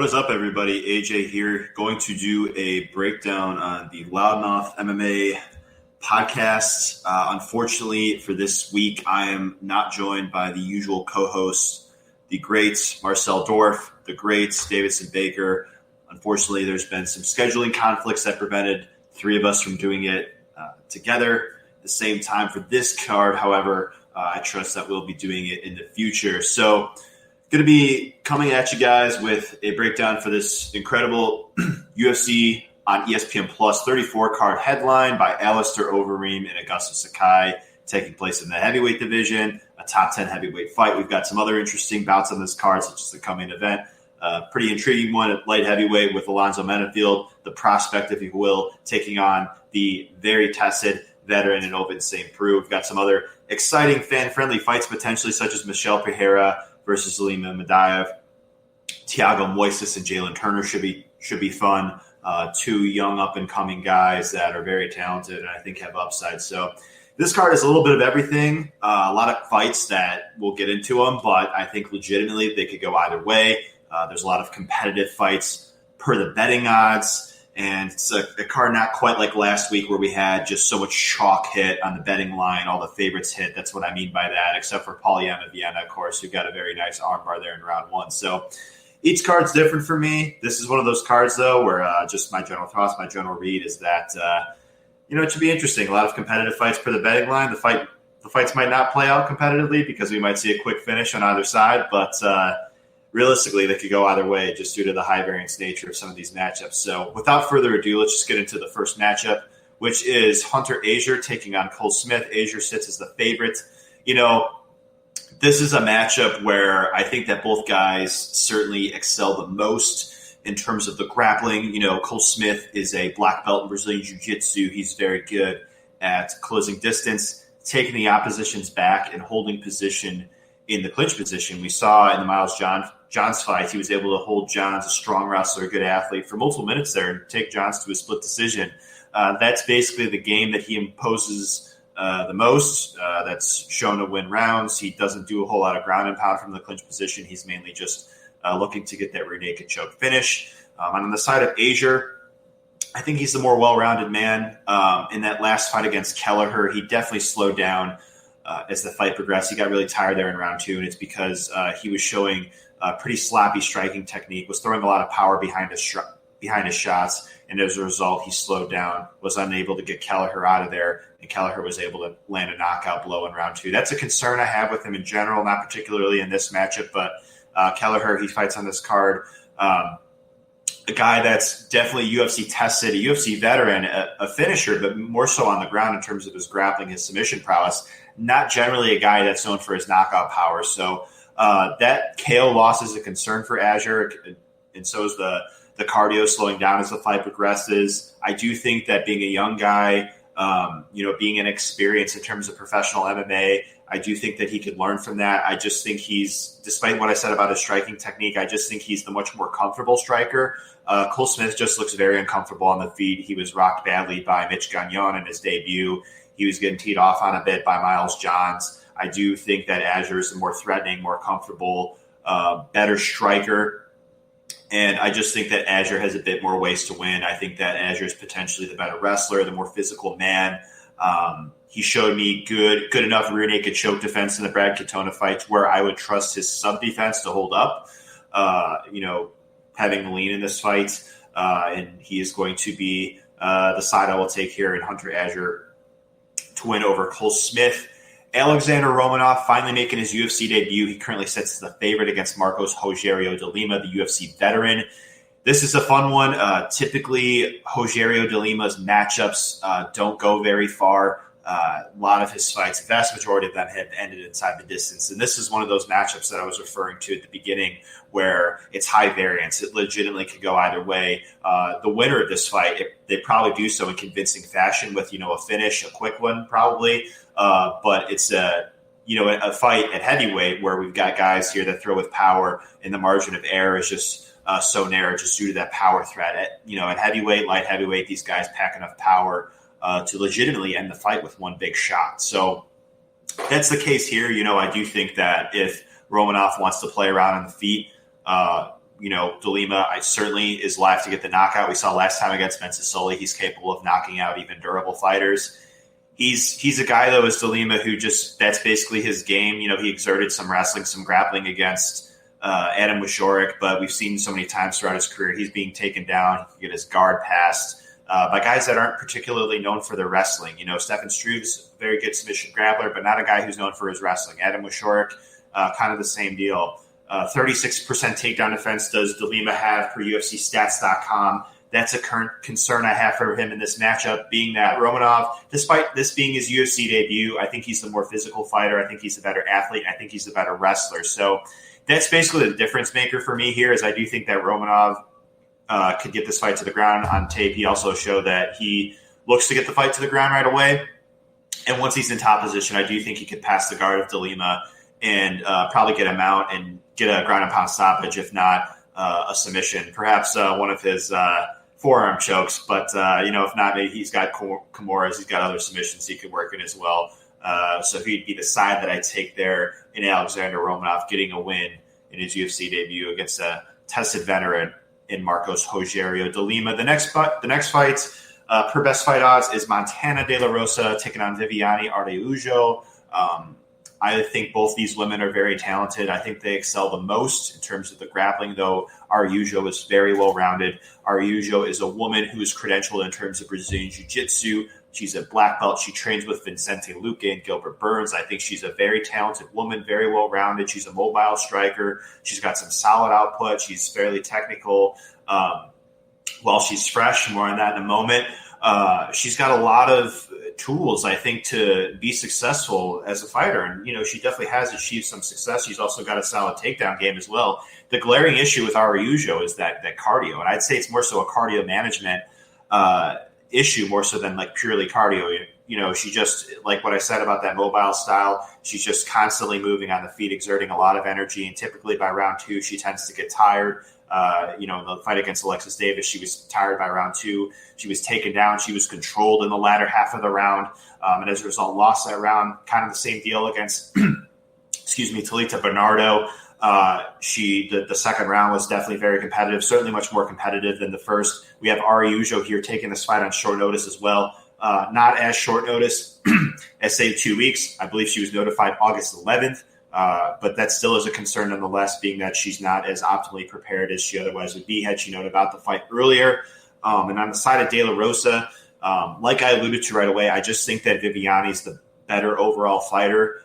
What is up, everybody? AJ here, going to do a breakdown on the LoudMouth MMA podcast. Unfortunately, for this week, I am not joined by the usual co-hosts, the greats Marcel Dorff, the greats Davidson Baker. Unfortunately, there's been some scheduling conflicts that prevented three of us from doing it together at the same time for this card. However, I trust that we'll be doing it in the future. So, going to be coming at you guys with a breakdown for this incredible UFC on ESPN Plus 34 card headline by Alistair Overeem and Augusto Sakai, taking place in the heavyweight division, a top 10 heavyweight fight. We've got some other interesting bouts on this card, such as the coming event. Pretty intriguing one at light heavyweight with Alonzo Menefield, the prospect, if you will, taking on the very tested veteran in Ovince St. Preux. We've got some other exciting fan-friendly fights potentially, such as Michelle Pereira versus Zelina Madaev. Thiago Moises and Jalen Turner should be fun. Two young up-and-coming guys that are very talented and I think have upside. So this card is a little bit of everything. A lot of fights that we'll get into them, but I think legitimately they could go either way. There's a lot of competitive fights per the betting odds. And it's a card not quite like last week where we had just so much chalk hit on the betting line, all the favorites hit. That's what I mean by that, except for Polyama Vienna, of course, who got a very nice armbar there in round one. So each card's different for me. This is one of those cards, though, where just my general thoughts, my general read is that, it should be interesting. A lot of competitive fights per the betting line. The fights might not play out competitively because we might see a quick finish on either side, but realistically, they could go either way just due to the high variance nature of some of these matchups. So without further ado, let's just get into the first matchup, which is Hunter Azure taking on Cole Smith. Azure sits as the favorite. This is a matchup where I think that both guys certainly excel the most in terms of the grappling. Cole Smith is a black belt in Brazilian Jiu-Jitsu. He's very good at closing distance, taking the opposition's back and holding position in the clinch position. We saw in the Miles Johns fight, he was able to hold Johns, a strong wrestler, a good athlete, for multiple minutes there and take Johns to a split decision. That's basically the game that he imposes the most. That's shown to win rounds. He doesn't do a whole lot of ground and pound from the clinch position. He's mainly just looking to get that rear naked choke finish. On the side of Azure, I think he's the more well-rounded man. In that last fight against Kelleher, he definitely slowed down as the fight progressed. He got really tired there in round two, and it's because he was showing pretty sloppy striking technique, was throwing a lot of power behind his shots, and as a result, he slowed down, was unable to get Kelleher out of there, and Kelleher was able to land a knockout blow in round two. That's a concern I have with him in general, not particularly in this matchup, but Kelleher, he fights on this card. A guy that's definitely UFC tested, a UFC veteran, a finisher, but more so on the ground in terms of his grappling, his submission prowess. Not generally a guy that's known for his knockout power. So that KO loss is a concern for Azure, and so is the cardio slowing down as the fight progresses. I do think that being a young guy, being inexperienced in terms of professional MMA, I do think that he could learn from that. I just think despite what I said about his striking technique, I just think he's the much more comfortable striker. Cole Smith just looks very uncomfortable on the feet. He was rocked badly by Mitch Gagnon in his debut. He was getting teed off on a bit by Miles Johns. I do think that Azure is a more threatening, more comfortable, better striker. And I just think that Azure has a bit more ways to win. I think that Azure is potentially the better wrestler, the more physical man. He showed me good enough rear naked choke defense in the Brad Katona fights where I would trust his sub defense to hold up. Having the lean in this fight, and he is going to be the side I will take here in Hunter Azure to win over Cole Smith. Alexander Romanov finally making his UFC debut. He currently sits as the favorite against Marcos Rogerio de Lima, the UFC veteran. This is a fun one. Typically, Rogerio de Lima's matchups don't go very far. A lot of his fights, the vast majority of them have ended inside the distance. And this is one of those matchups that I was referring to at the beginning where it's high variance. It legitimately could go either way. The winner of this fight, they probably do so in convincing fashion with, a finish, a quick one probably. But it's a fight at heavyweight where we've got guys here that throw with power and the margin of error is just so narrow just due to that power threat. At heavyweight, light heavyweight, these guys pack enough power to legitimately end the fight with one big shot. So that's the case here. I do think that if Romanov wants to play around on the feet, DeLima certainly is live to get the knockout. We saw last time against Mensah he's capable of knocking out even durable fighters. He's a guy, though, as DeLima, who that's basically his game. He exerted some wrestling, some grappling against Adam Wieczorek, but we've seen so many times throughout his career, he's being taken down. He can get his guard passed by guys that aren't particularly known for their wrestling. Stefan Struve's a very good submission grappler, but not a guy who's known for his wrestling. Adam Wieczorek, kind of the same deal. 36% takedown defense does DeLima have per UFCstats.com. That's a current concern I have for him in this matchup, being that Romanov, despite this being his UFC debut, I think he's the more physical fighter. I think he's the better athlete. I think he's the better wrestler. So that's basically the difference maker for me here, is I do think that Romanov could get this fight to the ground. On tape, he also showed that he looks to get the fight to the ground right away. And once he's in top position, I do think he could pass the guard of DeLima and probably get him out and get a ground and pound stoppage, if not a submission, perhaps one of his forearm chokes. But, if not, maybe he's got Kimuras, he's got other submissions he could work in as well. So he'd be the side that I take there in Alexander Romanov getting a win in his UFC debut against a tested veteran in Marcos Rogerio DeLima. The next fight, per best fight odds, is Montana De La Rosa taking on Viviane Araujo. I think both these women are very talented. I think they excel the most in terms of the grappling, though Araujo is very well-rounded. Araujo is a woman who is credentialed in terms of Brazilian Jiu-Jitsu. She's a black belt. She trains with Vicente Luque and Gilbert Burns. I think she's a very talented woman, very well-rounded. She's a mobile striker. She's got some solid output. She's fairly technical. While she's fresh, more on that in a moment. She's got a lot of tools, I think, to be successful as a fighter. And, she definitely has achieved some success. She's also got a solid takedown game as well. The glaring issue with Araujo is that cardio. And I'd say it's more so a cardio management issue, more so than like purely cardio. She just, like what I said about that mobile style, she's just constantly moving on the feet, exerting a lot of energy. And typically by round 2, she tends to get tired. The fight against Alexis Davis, she was tired by round 2. She was taken down. She was controlled in the latter half of the round. And as a result, lost that round. Kind of the same deal against, Talita Bernardo. The second round was definitely very competitive, certainly much more competitive than the first. We have Araujo here taking this fight on short notice as well. Not as short notice as, say, 2 weeks. I believe she was notified August 11th. But that still is a concern nonetheless, being that she's not as optimally prepared as she otherwise would be had she known about the fight earlier. And on the side of De La Rosa, like I alluded to right away, I just think that Viviane's the better overall fighter.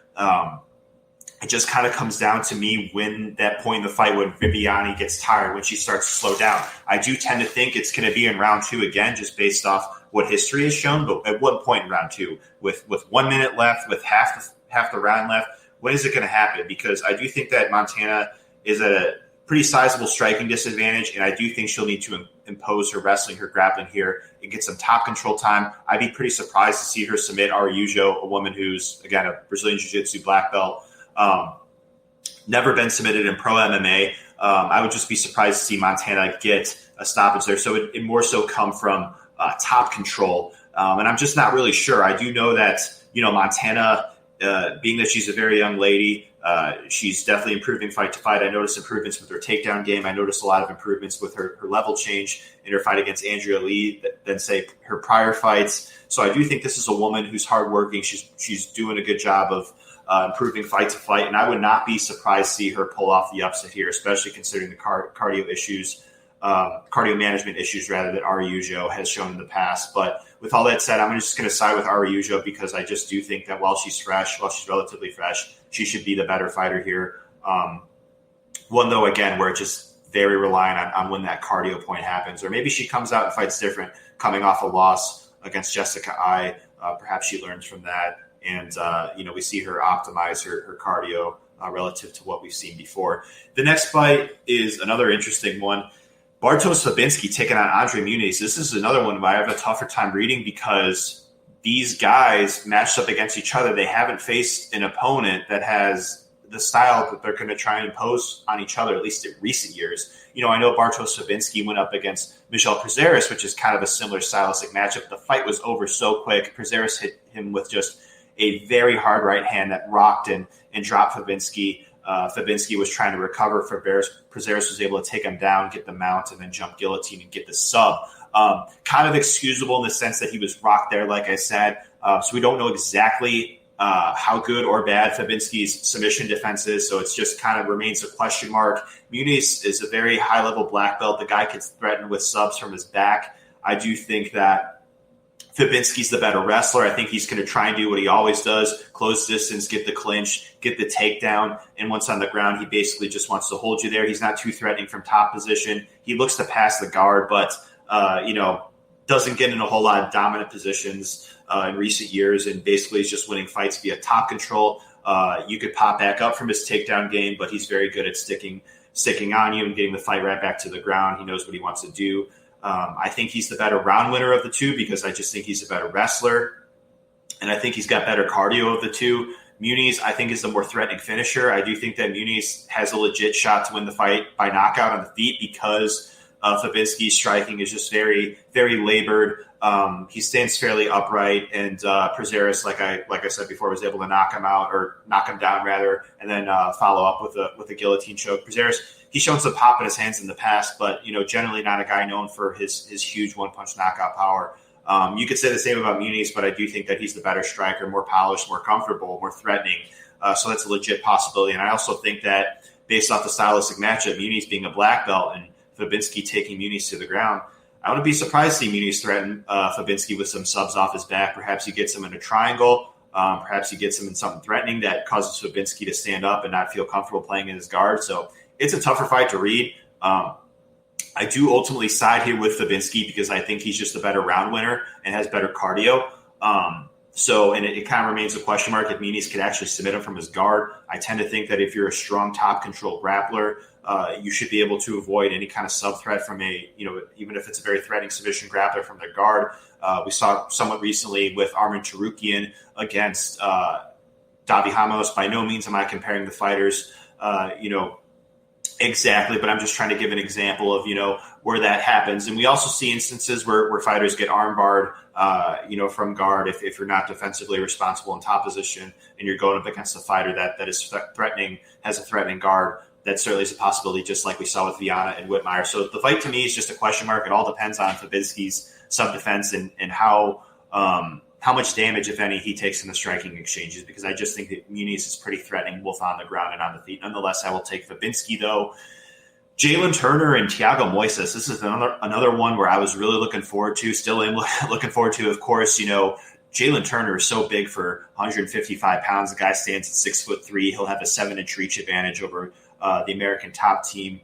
It just kind of comes down to me when that point in the fight when Viviane gets tired, when she starts to slow down. I do tend to think it's going to be in round 2 again, just based off what history has shown. But at one point in round 2, with 1 minute left, with half the round left, when is it going to happen? Because I do think that Montana is at a pretty sizable striking disadvantage, and I do think she'll need to impose her wrestling, her grappling here, and get some top control time. I'd be pretty surprised to see her submit Araujo, a woman who's, again, a Brazilian Jiu-Jitsu black belt, never been submitted in pro MMA. I would just be surprised to see Montana get a stoppage there. So it more so come from top control, and I'm just not really sure. I do know that, Montana, being that she's a very young lady, she's definitely improving fight to fight. I noticed improvements with her takedown game. I noticed a lot of improvements with her level change in her fight against Andrea Lee than, say, her prior fights. So I do think this is a woman who's hardworking. She's doing a good job of improving fight to fight, and I would not be surprised to see her pull off the upset here, especially considering the cardio management issues rather that Araujo has shown in the past. But with all that said, I'm just going to side with Araujo because I just do think that while she's relatively fresh, she should be the better fighter here. One, though, again, where it's just very reliant on when that cardio point happens. Or maybe she comes out and fights different, coming off a loss against Jessica Ai. Perhaps she learns from that. And, we see her optimize her cardio relative to what we've seen before. The next fight is another interesting one. Bartosz Fabinski taking on Andre Muniz. This is another one where I have a tougher time reading because these guys matched up against each other. They haven't faced an opponent that has the style that they're going to try and impose on each other, at least in recent years. I know Bartosz Fabinski went up against Michel Prazeres, which is kind of a similar stylistic matchup. The fight was over so quick. Prazeres hit him with just a very hard right hand that rocked and dropped Fabinski. Fabinski was trying to recover. Prazeres was able to take him down, get the mount, and then jump guillotine and get the sub. Kind of excusable in the sense that he was rocked there, like I said. So we don't know exactly how good or bad Fabinski's submission defense is. So it's just kind of remains a question mark. Muniz is a very high-level black belt. The guy gets threatened with subs from his back. I do think that Fabinski's the better wrestler. I think he's going to try and do what he always does, close distance, get the clinch, get the takedown, and once on the ground, he basically just wants to hold you there. He's not too threatening from top position. He looks to pass the guard, but, doesn't get in a whole lot of dominant positions in recent years, and basically is just winning fights via top control. You could pop back up from his takedown game, but he's very good at sticking on you and getting the fight right back to the ground. He knows what he wants to do. I think he's the better round winner of the two because I just think he's a better wrestler, and I think he's got better cardio of the two. Muniz, I think, is the more threatening finisher. I do think that Muniz has a legit shot to win the fight by knockout on the feet because Fabinski's striking is just very, very labored. He stands fairly upright, and Prazeres, like I said before, was able to knock him down rather, and then follow up with a guillotine choke. Prazeres, he's shown some pop in his hands in the past, but generally not a guy known for his huge one-punch knockout power. You could say the same about Muniz, but I do think that he's the better striker, more polished, more comfortable, more threatening. So that's a legit possibility. And I also think that based off the stylistic matchup, Muniz being a black belt and Fabinski taking Muniz to the ground, I wouldn't be surprised to see Muniz threaten Fabinski with some subs off his back. Perhaps he gets him in a triangle. Perhaps he gets him in something threatening that causes Fabinski to stand up and not feel comfortable playing in his guard. So it's a tougher fight to read. I do ultimately side here with Fabinski because I think he's just a better round winner and has better cardio. And it kind of remains a question mark if Muniz could actually submit him from his guard. I tend to think that if you're a strong top control grappler, you should be able to avoid any kind of sub threat from even if it's a very threatening submission grappler from their guard. We saw somewhat recently with Arman Tsarukyan against Davi Ramos. By no means am I comparing the fighters, exactly, but I'm just trying to give an example of, where that happens. And we also see instances where fighters get armbarred, from guard if you're not defensively responsible in top position and you're going up against a fighter that is threatening, has a threatening guard. That certainly is a possibility, just like we saw with Viana and Whitmire. So the fight to me is just a question mark. It all depends on Fabinski's sub-defense and how much damage, if any, he takes in the striking exchanges, because I just think that Muniz is pretty threatening both on the ground and on the feet. Nonetheless, I will take Fabinski, though. Jalen Turner and Thiago Moises. This is another one where I was really looking forward to, still am looking forward to. Of course, Jalen Turner is so big for 155 pounds. The guy stands at 6'3". He'll have a 7-inch reach advantage over the American top team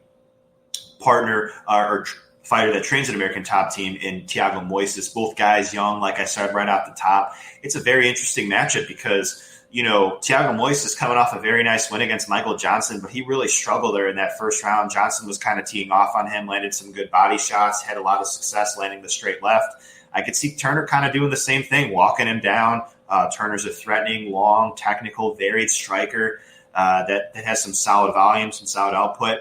partner or fighter that trains an American top team in Thiago Moises. Both guys young, like I said right off the top. It's a very interesting matchup because, Thiago Moises is coming off a very nice win against Michael Johnson, but he really struggled there in that first round. Johnson was kind of teeing off on him, landed some good body shots, had a lot of success landing the straight left. I could see Turner kind of doing the same thing, walking him down. Turner's a threatening, long, technical, varied striker that has some solid volume, some solid output.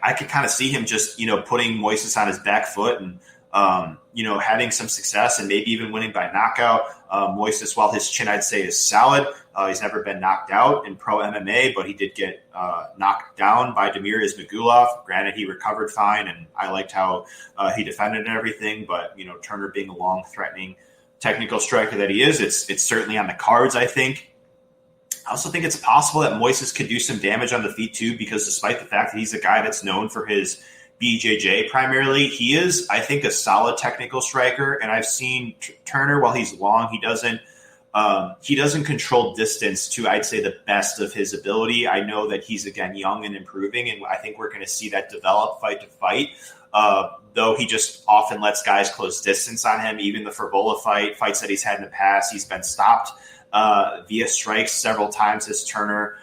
I could kind of see him just, putting Moises on his back foot and, having some success and maybe even winning by knockout. Moises, while his chin, I'd say, is solid. He's never been knocked out in pro MMA, but he did get knocked down by Damir Ismagulov. Granted, he recovered fine, and I liked how he defended and everything. But, Turner being a long, threatening, technical striker that he is, it's certainly on the cards, I think. I also think it's possible that Moises could do some damage on the feet too, because despite the fact that he's a guy that's known for his BJJ primarily, he is, I think, a solid technical striker. And I've seen Turner, while he's long, he doesn't control distance to, I'd say, the best of his ability. I know that he's, again, young and improving, and I think we're going to see that develop fight to fight. Though he just often lets guys close distance on him. Even the Ferbola fights that he's had in the past, he's been stopped via strikes several times as Turner.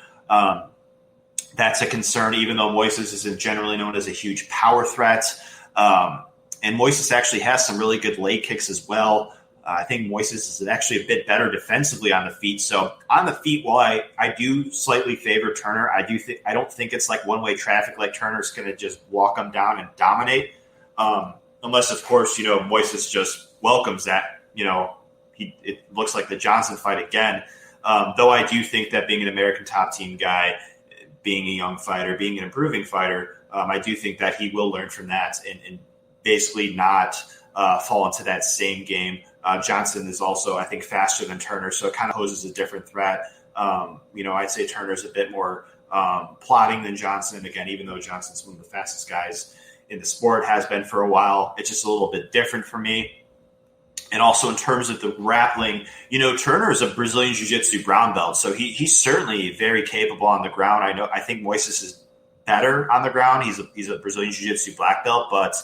That's a concern, even though Moises isn't generally known as a huge power threat. And Moises actually has some really good leg kicks as well. I think Moises is actually a bit better defensively on the feet. So on the feet, while I do slightly favor Turner, I don't think it's like one-way traffic, like Turner's going to just walk him down and dominate. Unless, of course, Moises just welcomes that. It looks like the Johnson fight again. Though I do think that being an American top team guy, being a young fighter, being an improving fighter. I do think that he will learn from that and basically not fall into that same game. Johnson is also, I think, faster than Turner, so it kind of poses a different threat. I'd say Turner's a bit more plotting than Johnson. Again, even though Johnson's one of the fastest guys in the sport, has been for a while, it's just a little bit different for me. And also in terms of the grappling, Turner is a Brazilian Jiu-Jitsu brown belt, so he's certainly very capable on the ground. I think Moises is better on the ground. He's a Brazilian Jiu-Jitsu black belt, but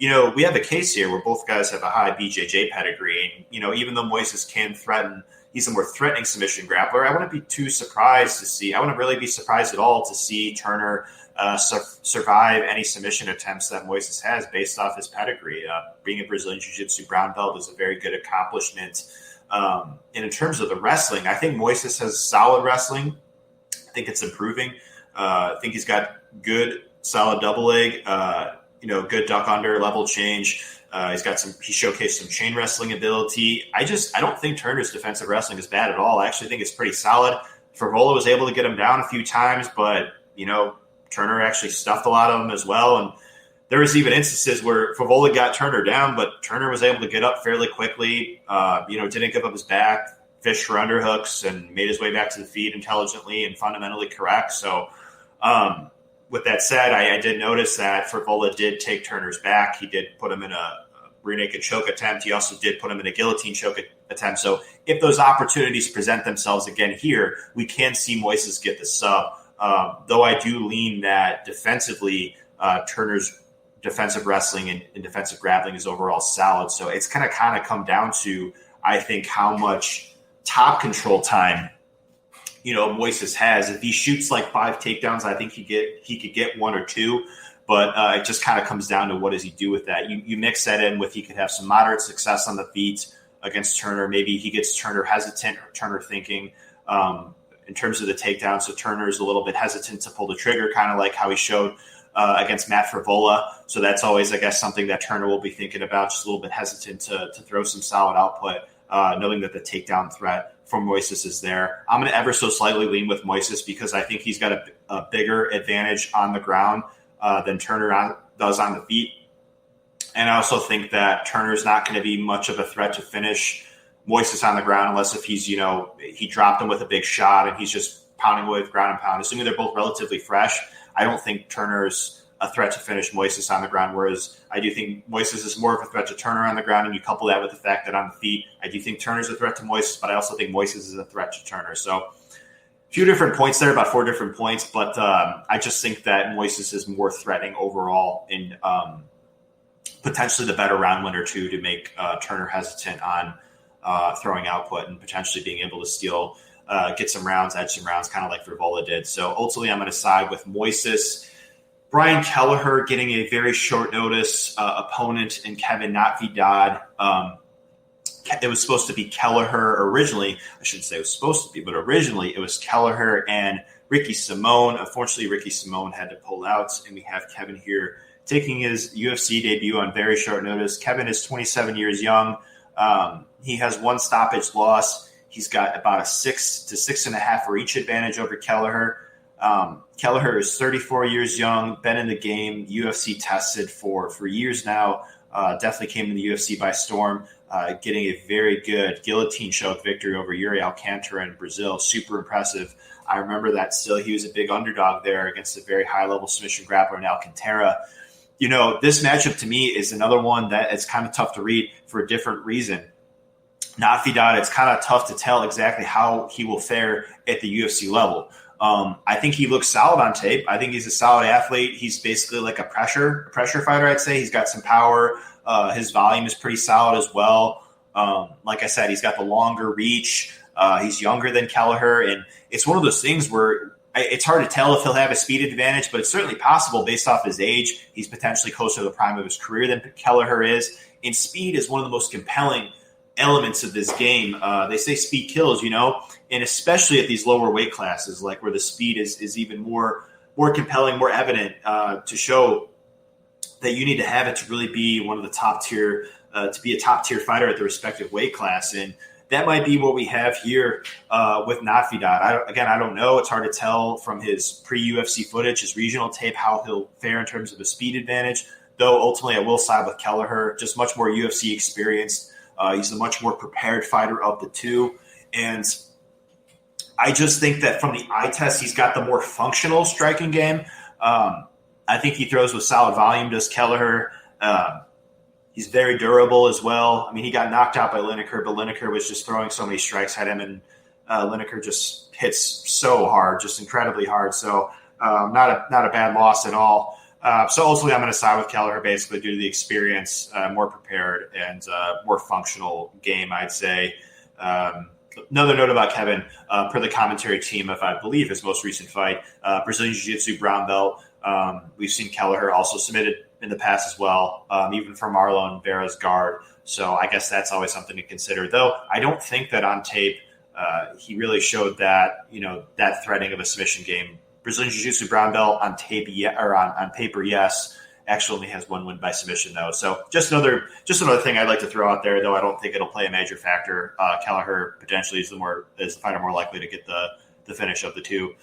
we have a case here where both guys have a high BJJ pedigree. And even though Moises can threaten, he's a more threatening submission grappler. I wouldn't be too surprised to see. I wouldn't really be surprised at all to see Turner survive any submission attempts that Moises has based off his pedigree. Being a Brazilian Jiu-Jitsu brown belt is a very good accomplishment. And in terms of the wrestling, I think Moises has solid wrestling. I think it's improving. I think he's got good, solid double leg, good duck under, level change. He showcased some chain wrestling ability. I don't think Turner's defensive wrestling is bad at all. I actually think it's pretty solid. Favola was able to get him down a few times, but, Turner actually stuffed a lot of them as well. And there was even instances where Favola got Turner down, but Turner was able to get up fairly quickly, didn't give up his back, fished for underhooks, and made his way back to the feet intelligently and fundamentally correct. So with that said, I did notice that Favola did take Turner's back. He did put him in a rear naked choke attempt. He also did put him in a guillotine choke attempt. So if those opportunities present themselves again here, we can see Moises get the sub. Though I do lean that defensively, Turner's defensive wrestling and defensive grappling is overall solid. So it's going to kind of come down to, I think, how much top control time, Moises has. If he shoots like 5 takedowns, I think he could get 1 or 2. But it just kind of comes down to what does he do with that. You mix that in with he could have some moderate success on the feet against Turner. Maybe he gets Turner hesitant or Turner thinking. In terms of the takedown, so Turner is a little bit hesitant to pull the trigger, kind of like how he showed against Matt Favola. So that's always, I guess, something that Turner will be thinking about, just a little bit hesitant to throw some solid output, knowing that the takedown threat from Moises is there. I'm going to ever so slightly lean with Moises because I think he's got a bigger advantage on the ground than Turner does on the feet. And I also think that Turner's not going to be much of a threat to finish Moises on the ground unless if he's, he dropped him with a big shot and he's just pounding away with ground and pound. Assuming they're both relatively fresh, I don't think Turner's a threat to finish Moises on the ground, whereas I do think Moises is more of a threat to Turner on the ground, and you couple that with the fact that on the feet, I do think Turner's a threat to Moises, but I also think Moises is a threat to Turner. So a few different points there, about 4 different points, but I just think that Moises is more threatening overall and potentially the better round winner, too, to make Turner hesitant on throwing output and potentially being able to steal, get some rounds, edge some rounds, kind of like Favola did. So ultimately, I'm going to side with Moises. Brian Kelleher getting a very short notice opponent in Kevin Natividad. It was supposed to be Kelleher originally. I shouldn't say it was supposed to be, but originally it was Kelleher and Ricky Simone. Unfortunately, Ricky Simone had to pull out, and we have Kevin here taking his UFC debut on very short notice. Kevin is 27 years young. He has 1 stoppage loss. He's got about a 6 to 6.5 reach advantage over Kelleher. Kelleher is 34 years young, been in the game, UFC tested for years now. Definitely came to the UFC by storm, getting a very good guillotine choke victory over Yuri Alcantara in Brazil. Super impressive. I remember that still. He was a big underdog there against a very high-level submission grappler in Alcantara. This matchup to me is another one that it's kind of tough to read for a different reason. Natividad, it's kind of tough to tell exactly how he will fare at the UFC level. I think he looks solid on tape. I think he's a solid athlete. He's basically like a pressure fighter, I'd say. He's got some power. His volume is pretty solid as well. Like I said, he's got the longer reach. He's younger than Kelleher. And it's one of those things where it's hard to tell if he'll have a speed advantage, but it's certainly possible based off his age. He's potentially closer to the prime of his career than Kelleher is. And speed is one of the most compelling elements of this game. They say speed kills, and especially at these lower weight classes, like where the speed is even more compelling, more evident to show that you need to have it to really be one of the top tier, to be a top tier fighter at the respective weight class. And that might be what we have here with Nafidad. I don't know. It's hard to tell from his pre-UFC footage, his regional tape, how he'll fare in terms of a speed advantage. Though ultimately I will side with Kelleher, just much more UFC experience. He's a much more prepared fighter of the two. And I just think that from the eye test, he's got the more functional striking game. I think he throws with solid volume, does Kelleher. He's very durable as well. I mean, he got knocked out by Lineker, but Lineker was just throwing so many strikes at him, and Lineker just hits so hard, just incredibly hard. So not a bad loss at all. So ultimately, I'm going to side with Kelleher basically due to the experience, more prepared, and more functional game, I'd say. Another note about Kevin, per the commentary team of, I believe, his most recent fight, Brazilian Jiu-Jitsu brown belt. We've seen Kelleher also submitted in the past as well, even for Marlon Vera's guard. So I guess that's always something to consider. Though I don't think that on tape he really showed that, that threatening of a submission game. Brazilian Jiu-Jitsu brown belt on tape, or on paper, yes. Actually only has one win by submission, though. So just another thing I'd like to throw out there, though I don't think it'll play a major factor. Kelleher potentially is the fighter more likely to get the finish of the two.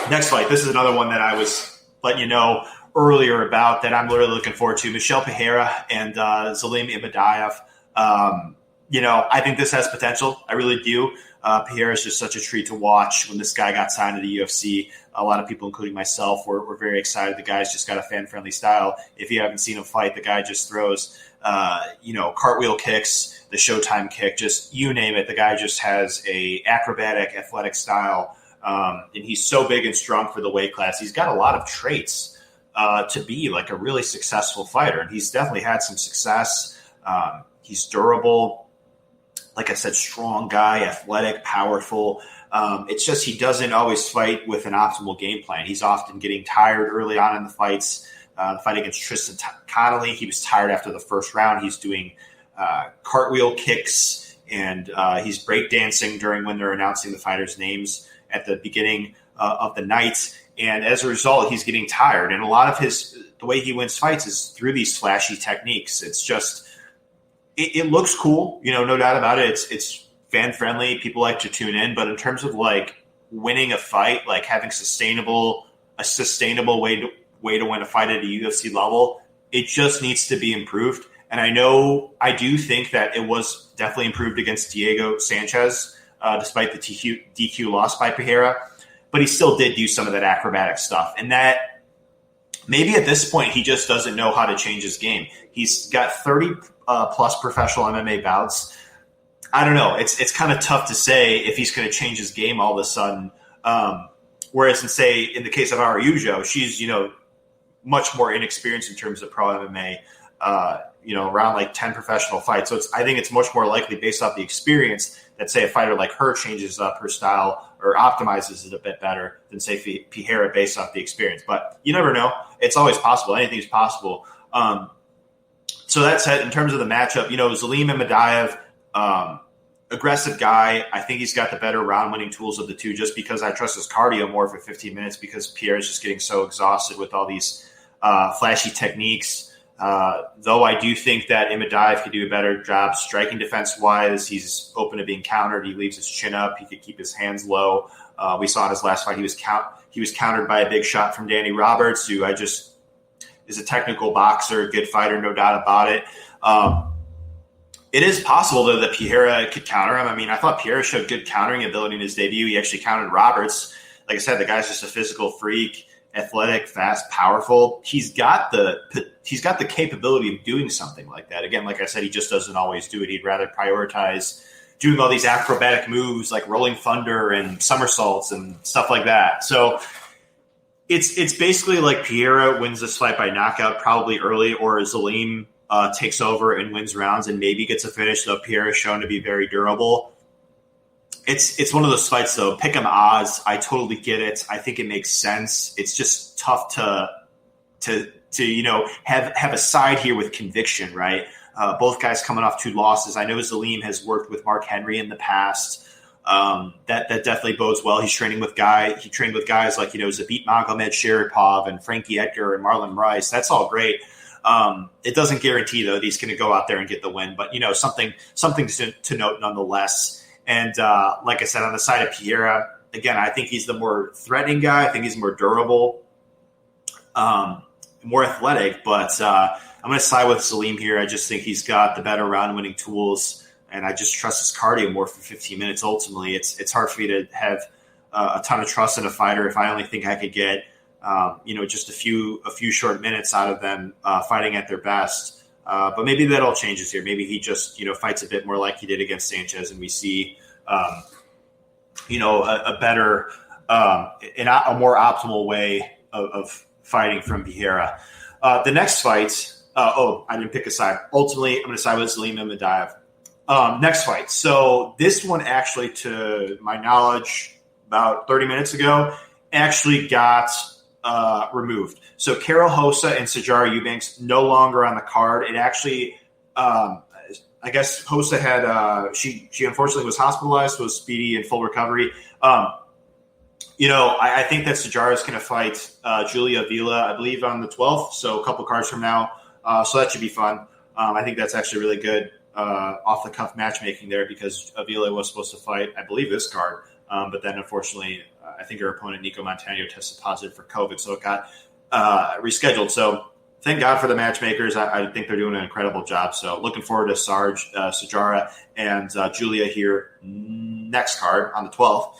Next fight, this is another one that I was letting you know earlier about that I'm really looking forward to. Michel Pereira and Salim Imadaev. I think this has potential. I really do. Pereira is just such a treat to watch. When this guy got signed to the UFC, a lot of people, including myself, were very excited. The guy's just got a fan-friendly style. If you haven't seen him fight, the guy just throws, cartwheel kicks, the Showtime kick, just you name it. The guy just has a acrobatic, athletic style, and he's so big and strong for the weight class. He's got a lot of traits to be like a really successful fighter, and he's definitely had some success. He's durable. Like I said, strong guy, athletic, powerful. It's just he doesn't always fight with an optimal game plan. He's often getting tired early on in the fights. The fight against Tristan Connolly, he was tired after the first round. He's doing cartwheel kicks, and he's breakdancing when they're announcing the fighters' names at the beginning of the night. And as a result, he's getting tired. And a lot of the way he wins fights is through these flashy techniques. It's just it looks cool, no doubt about it. It's fan friendly. People like to tune in, but in terms of like winning a fight, like having a sustainable way to win a fight at a UFC level, it just needs to be improved. And I do think that it was definitely improved against Diego Sanchez, despite the DQ loss by Pereira, but he still did do some of that acrobatic stuff. And that maybe at this point, he just doesn't know how to change his game. He's got 30 plus professional MMA bouts. I don't know. It's kind of tough to say if he's going to change his game all of a sudden. Whereas in the case of Araujo, she's, much more inexperienced in terms of pro MMA, around like 10 professional fights. So I think it's much more likely based off the experience that, say, a fighter like her changes up her style or optimizes it a bit better than, say, Pereira based off the experience. But you never know. It's always possible. Anything's possible. So that said, in terms of the matchup, Salim Imadaev, aggressive guy. I think he's got the better round-winning tools of the two just because I trust his cardio more for 15 minutes because Pierre is just getting so exhausted with all these flashy techniques. Though I do think that Imadaev could do a better job striking defense-wise. He's open to being countered. He leaves his chin up. He could keep his hands low. We saw in his last fight he was countered by a big shot from Danny Roberts, who is a technical boxer, good fighter, no doubt about it. It is possible, though, that Pereira could counter him. I mean, I thought Pereira showed good countering ability in his debut. He actually countered Roberts. Like I said, the guy's just a physical freak, athletic, fast, powerful. He's got the capability of doing something like that. Again, like I said, he just doesn't always do it. He'd rather prioritize doing all these acrobatic moves like rolling thunder and somersaults and stuff like that. So it's basically like Pereira wins this fight by knockout probably early, or Salim takes over and wins rounds and maybe gets a finish, though Pereira is shown to be very durable. It's one of those fights, though. Pick 'em odds. I totally get it. I think it makes sense. It's just tough to have a side here with conviction, right? Both guys coming off 2 losses. I know Salim has worked with Mark Henry in the past. That definitely bodes well. He trained with guys like Zabit Magomed Sharipov and Frankie Edgar and Marlon Rice. That's all great. It doesn't guarantee, though, that he's going to go out there and get the win. But, something to note nonetheless. And like I said, on the side of Pereira, again, I think he's the more threatening guy. I think he's more durable, more athletic. But I'm going to side with Salim here. I just think he's got the better round-winning tools, and I just trust his cardio more for 15 minutes. Ultimately, it's hard for me to have a ton of trust in a fighter if I only think I could get just a few short minutes out of them fighting at their best. But maybe that all changes here. Maybe he just fights a bit more like he did against Sanchez, and we see a better a more optimal way of fighting from Pereira. The next fight. I didn't pick a side. Ultimately, I'm going to side with Salim Madaev. Next fight. So this one actually, to my knowledge, about 30 minutes ago, actually got removed. So Carol Hossa and Sijara Eubanks no longer on the card. It actually, I guess Hossa had she unfortunately was hospitalized, was speedy and full recovery. I think that Sijara is going to fight Julia Avila, I believe, on the 12th, so a couple cards from now. So that should be fun. I think that's actually really good off-the-cuff matchmaking there, because Avila was supposed to fight, I believe, this card. But then, unfortunately, I think her opponent, Nico Montano, tested positive for COVID, so it got rescheduled. So thank God for the matchmakers. I think they're doing an incredible job. So looking forward to Sijara, and Julia here next card on the 12th.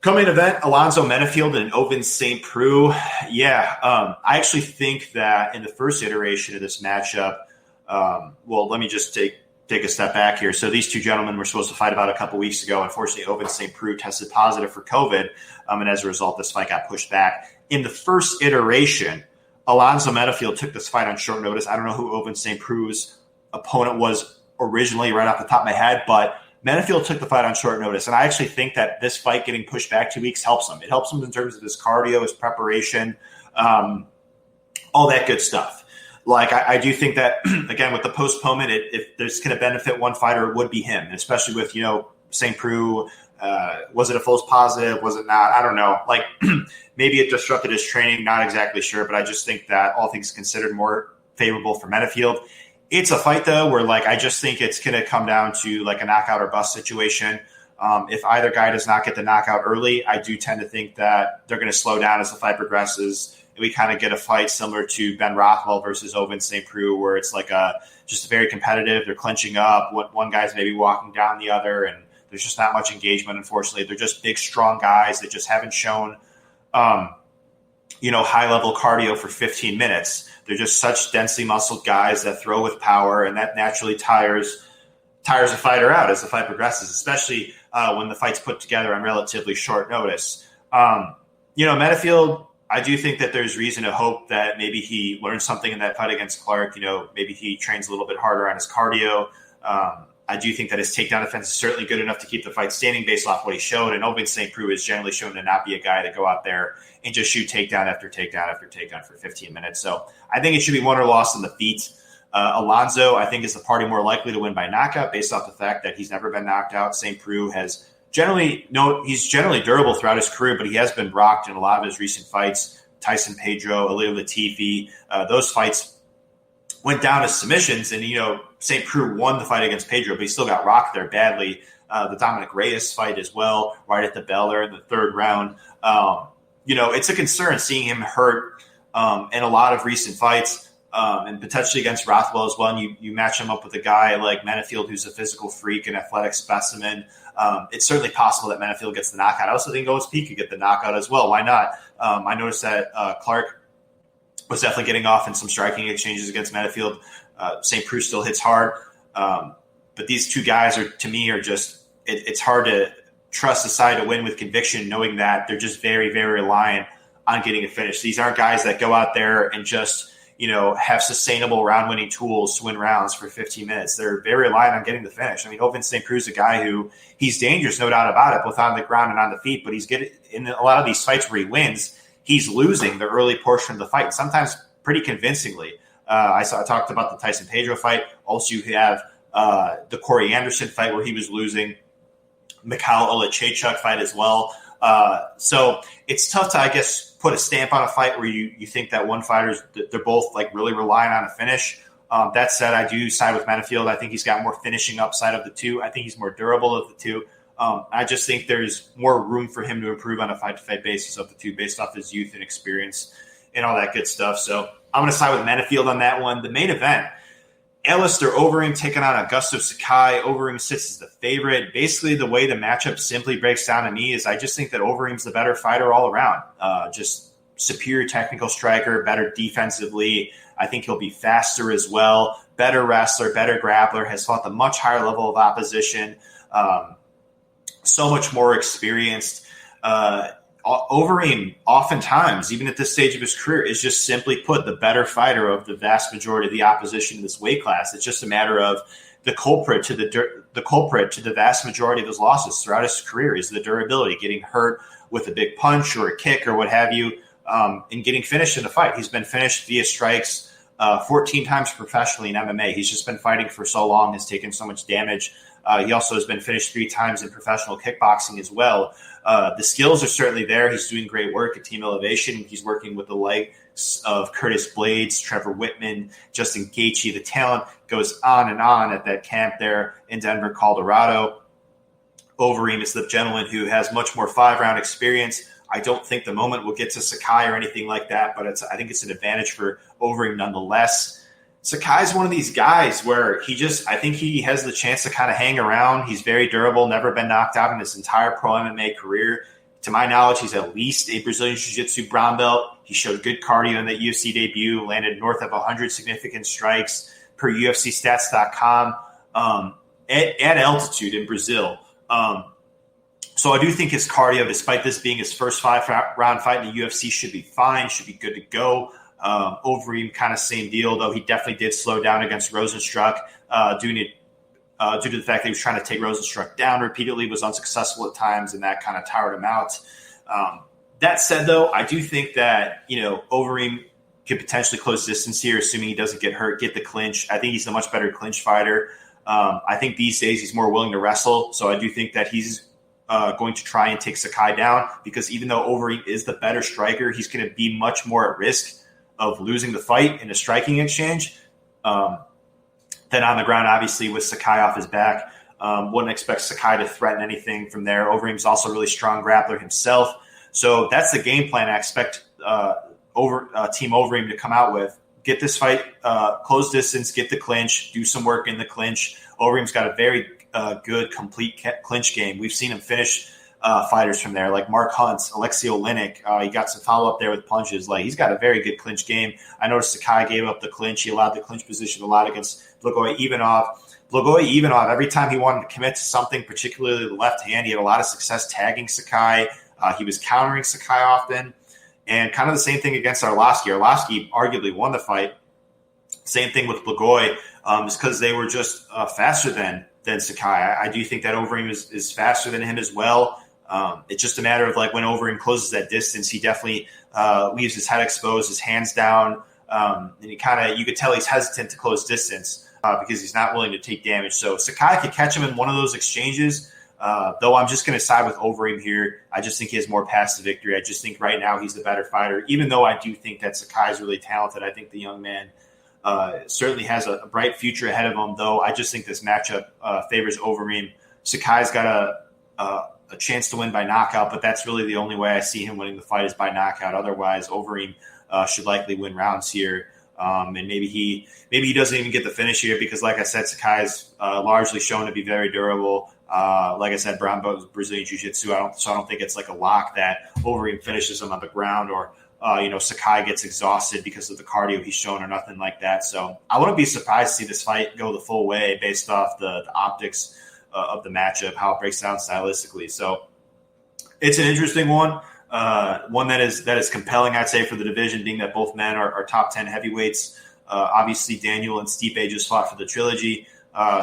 Coming event, Alonzo Menafield and Ovince St. Preux. Yeah, I actually think that in the first iteration of this matchup, let me just take a step back here. So these two gentlemen were supposed to fight about a couple weeks ago. Unfortunately, Ovince St. Preux tested positive for COVID, and as a result, this fight got pushed back. In the first iteration, Alonzo Menafield took this fight on short notice. I don't know who Ovince St. Preux's opponent was originally, right off the top of my head, but Menafield took the fight on short notice, and I actually think that this fight getting pushed back 2 weeks helps him. It helps him in terms of his cardio, his preparation, all that good stuff. Like, I do think that, again, with the postponement, if there's going to benefit one fighter, it would be him, and especially with, St. Preux. Was it a false positive? Was it not? I don't know. Like, maybe it disrupted his training. Not exactly sure, but I just think that all things considered, more favorable for Menafield. It's a fight, though, where, I just think it's going to come down to, a knockout or bust situation. If either guy does not get the knockout early, I do tend to think that they're going to slow down as the fight progresses. And we kind of get a fight similar to Ben Rothwell versus Ovince St. Preux, where it's just very competitive. They're clinching up. One guy's maybe walking down the other, and there's just not much engagement, unfortunately. They're just big, strong guys that just haven't shown, high-level cardio for 15 minutes. They're just such densely muscled guys that throw with power, and that naturally tires a fighter out as the fight progresses, especially when the fight's put together on relatively short notice. Menafield, I do think that there's reason to hope that maybe he learned something in that fight against Clark. Maybe he trains a little bit harder on his cardio. I do think that his takedown defense is certainly good enough to keep the fight standing based off what he showed. And Ovince St. Preux is generally shown to not be a guy to go out there and just shoot takedown after takedown after takedown for 15 minutes. So I think it should be won or lost in the feet. Alonzo, I think, is the party more likely to win by knockout based off the fact that he's never been knocked out. St. Preux he's generally durable throughout his career, but he has been rocked in a lot of his recent fights. Tyson Pedro, Alio Latifi, those fights went down as submissions, and St. Preux won the fight against Pedro, but he still got rocked there badly. The Dominic Reyes fight as well, right at the bell there in the third round. It's a concern seeing him hurt in a lot of recent fights, and potentially against Rothwell as well. And you match him up with a guy like Menafield, who's a physical freak and athletic specimen. It's certainly possible that Menafield gets the knockout. I also think Owens Peak could get the knockout as well. Why not? I noticed that Clark was definitely getting off in some striking exchanges against Menafield. St. Preux still hits hard. But these two guys are just it's hard to trust a side to win with conviction, knowing that they're just very, very reliant on getting a finish. These aren't guys that go out there and just, have sustainable round-winning tools to win rounds for 15 minutes. They're very reliant on getting the finish. I mean, Ovince St. Preux is a guy who he's dangerous, no doubt about it, both on the ground and on the feet, but he's getting in a lot of these fights where he wins, he's losing the early portion of the fight, sometimes pretty convincingly. I talked about the Tyson Pedro fight. Also, you have the Corey Anderson fight where he was losing. Mikhail Olechechuk fight as well. So it's tough to, I guess, put a stamp on a fight where you think that one fighter's, they're both like really relying on a finish. That said, I do side with Menifield. I think he's got more finishing upside of the two. I think he's more durable of the two. I just think there's more room for him to improve on a fight-to-fight basis of the two based off his youth and experience and all that good stuff. So I'm going to side with Menifield on that one. The main event, Alistair Overeem taking on Augusto Sakai. Overeem sits as the favorite. Basically, the way the matchup simply breaks down to me is I just think that Overeem's the better fighter all around. Just superior technical striker, better defensively. I think he'll be faster as well. Better wrestler, better grappler, has fought the much higher level of opposition. So much more experienced. Overeem, oftentimes, even at this stage of his career, is just simply put the better fighter of the vast majority of the opposition in this weight class. It's just a matter of the culprit to the vast majority of his losses throughout his career is the durability, getting hurt with a big punch or a kick or what have you, and getting finished in the fight. He's been finished via strikes 14 times professionally in MMA. He's just been fighting for so long, has taken so much damage. He also has been finished 3 times in professional kickboxing as well. The skills are certainly there. He's doing great work at Team Elevation. He's working with the likes of Curtis Blades, Trevor Whitman, Justin Gaethje. The talent goes on and on at that camp there in Denver, Colorado. Overeem is the gentleman who has much more 5-round experience. I don't think the moment will get to Sakai or anything like that, but I think it's an advantage for Overeem nonetheless. Sakai's one of these guys where I think he has the chance to kind of hang around. He's very durable, never been knocked out in his entire pro MMA career. To my knowledge, he's at least a Brazilian Jiu-Jitsu brown belt. He showed good cardio in that UFC debut, landed north of 100 significant strikes per UFCstats.com at altitude in Brazil. So I do think his cardio, despite this being his first 5-round fight in the UFC, should be fine, should be good to go. Overeem, kind of same deal, though he definitely did slow down against Rosenstruck due to the fact that he was trying to take Rosenstruck down repeatedly, was unsuccessful at times, and that kind of tired him out. That said, though, I do think that Overeem could potentially close distance here, assuming he doesn't get hurt, get the clinch. I think he's a much better clinch fighter. I think these days he's more willing to wrestle, so I do think that he's going to try and take Sakai down, because even though Overeem is the better striker, he's going to be much more at risk of losing the fight in a striking exchange than on the ground, obviously, with Sakai off his back. Wouldn't expect Sakai to threaten anything from there. Overeem's also a really strong grappler himself. So that's the game plan I expect Team Overeem to come out with. Get this fight, close distance, get the clinch, do some work in the clinch. Overeem's got a very good, complete clinch game. We've seen him finish fighters from there, like Mark Hunt, Alexei Oleinik. He got some follow-up there with punches. Like, he's got a very good clinch game. I noticed Sakai gave up the clinch. He allowed the clinch position a lot against Blagoy Ivanov, every time he wanted to commit to something, particularly the left hand, he had a lot of success tagging Sakai. He was countering Sakai often. And kind of the same thing against Arlovsky. Arlovsky arguably won the fight. Same thing with Blagoy, is because they were just faster than Sakai. I do think that Overeem is faster than him as well. It's just a matter of, like, when Overeem closes that distance, he definitely leaves his head exposed, his hands down, and you could tell he's hesitant to close distance because he's not willing to take damage. So Sakai could catch him in one of those exchanges, though I'm just going to side with Overeem here. I just think he has more paths to victory. I just think right now he's the better fighter, even though I do think that Sakai is really talented. I think the young man certainly has a bright future ahead of him, though I just think this matchup favors Overeem. Sakai's got a chance to win by knockout, but that's really the only way I see him winning the fight is by knockout. Otherwise, Overeem should likely win rounds here, and maybe he doesn't even get the finish here because, like I said, Sakai's largely shown to be very durable. Like I said, brown belt Brazilian Jiu-Jitsu. I don't think it's like a lock that Overeem finishes him on the ground or Sakai gets exhausted because of the cardio he's shown or nothing like that. So I wouldn't be surprised to see this fight go the full way based off the optics of the matchup, how it breaks down stylistically. So it's an interesting one, one that is compelling, I'd say, for the division, being that both men are top 10 heavyweights. Obviously, Daniel and Stipe just fought for the trilogy,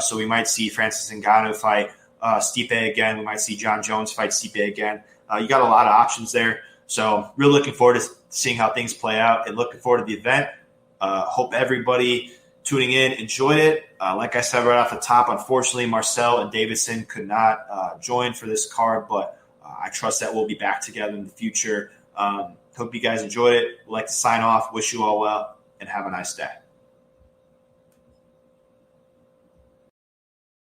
so we might see Francis Ngannou fight Stipe again. We might see John Jones fight Stipe again. You got a lot of options there. So really looking forward to seeing how things play out and looking forward to the event. Hope everybody tuning in enjoyed it. Like I said right off the top, unfortunately, Marcel and Davidson could not join for this card, but I trust that we'll be back together in the future. Hope you guys enjoyed it. We'd like to sign off. Wish you all well, and have a nice day.